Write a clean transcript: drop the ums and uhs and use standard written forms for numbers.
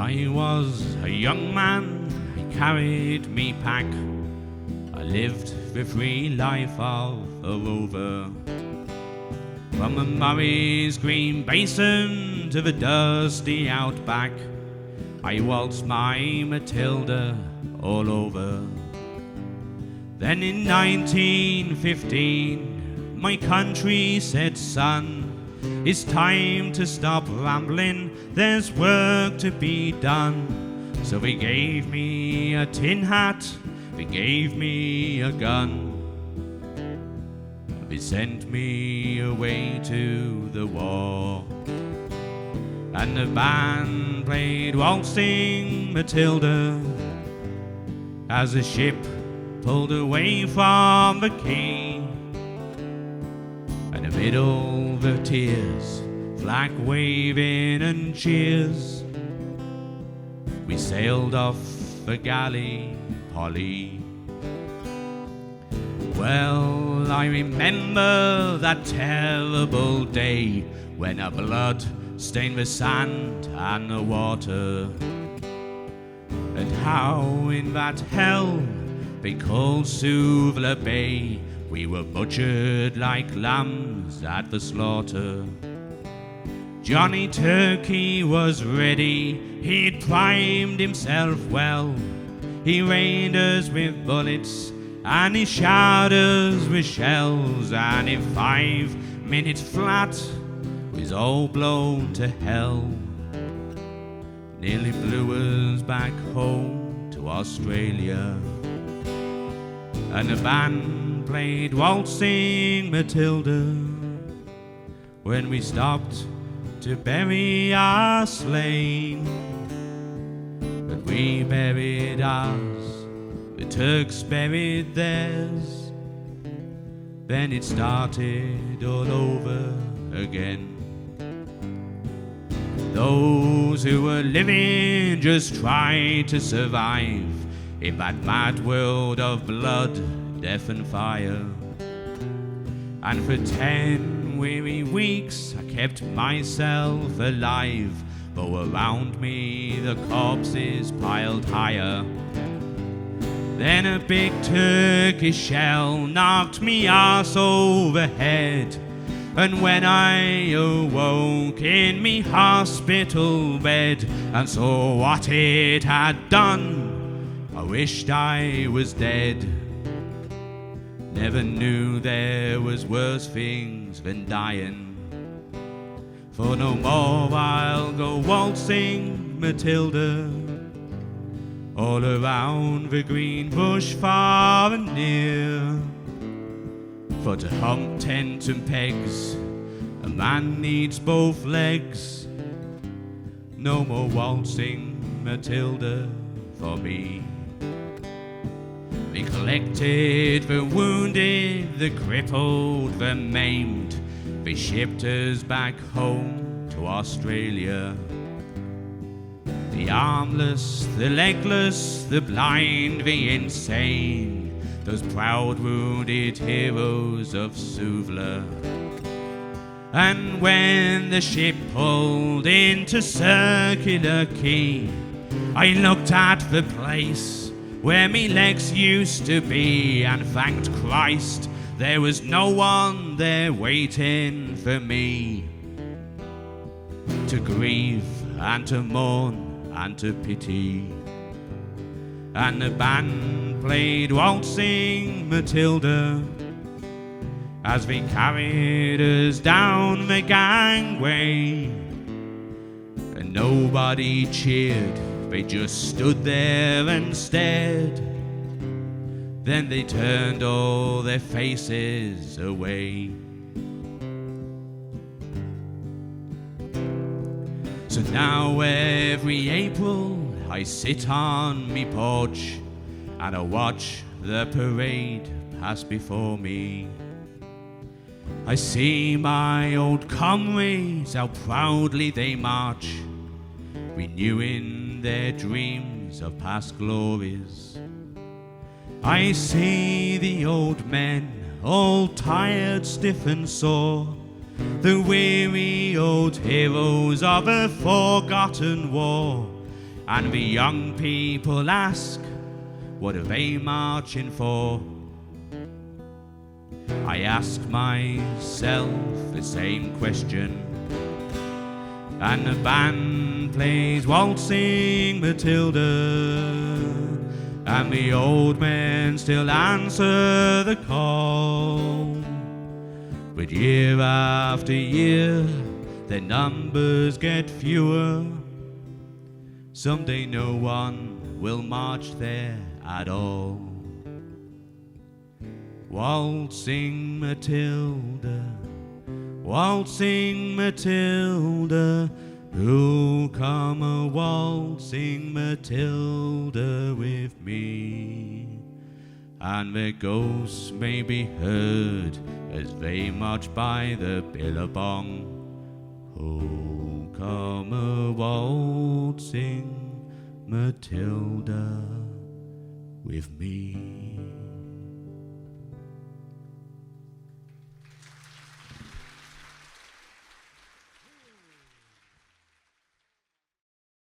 I was a young man, I carried me pack. I lived the free life of a rover. From the Murray's green basin to the dusty outback, I waltzed my Matilda all over. Then in 1915, my country said, son, it's time to stop rambling, there's work to be done. So they gave me a tin hat, they gave me a gun. They sent me away to the war. And the band played Waltzing Matilda as the ship pulled away from the quay. And amid all the tears, flag waving and cheers, we sailed off for Gallipoli. Well, I remember that terrible day when our blood stained the sand and the water, and how in that hell they called Suvla Bay we were butchered like lambs at the slaughter. Johnny Turkey was ready, he'd primed himself well. He rained us with bullets and he showered us with shells, and in 5 minutes flat was all blown to hell. Nearly blew us back home to Australia. And the band played Waltzing Matilda when we stopped to bury our slain. But we buried ours, the Turks buried theirs. Then it started all over again. Those who were living just tried to survive in that mad world of blood, death and fire. And for 10 weary weeks I kept myself alive, though around me the corpses piled higher. Then a big Turkish shell knocked me arse overhead, and when I awoke in me hospital bed and saw what it had done, I wished I was dead. Never knew there was worse things than dying. For no more I'll go waltzing Matilda all around the green bush far and near. For to hump tent and pegs, a man needs both legs. No more waltzing Matilda for me. They collected the wounded, the crippled, the maimed. They shipped us back home to Australia. The armless, the legless, the blind, the insane, those proud wounded heroes of Suvla. And when the ship pulled into Circular Quay, I looked at the place where me legs used to be, and thanked Christ there was no one there waiting for me to grieve and to mourn and to pity. And the band played Waltzing Matilda as they carried us down the gangway, and nobody cheered, they just stood there and stared. Then they turned all their faces away. So now every April I sit on me porch and I watch the parade pass before me. I see my old comrades, how proudly they march, renewing their dreams of past glories. I see the old men, all tired, stiff and sore, the weary old heroes of a forgotten war, And the young people ask, what are they marching for? I ask myself the same question, and the band plays Waltzing Matilda, and the old men still answer the call. But year after year, their numbers get fewer. Someday no one will march there at all. Waltzing Matilda, waltzing Matilda, who'll come a waltzing Matilda with me? And their ghosts may be heard as they march by the billabong. Who'll come a waltzing Matilda with me?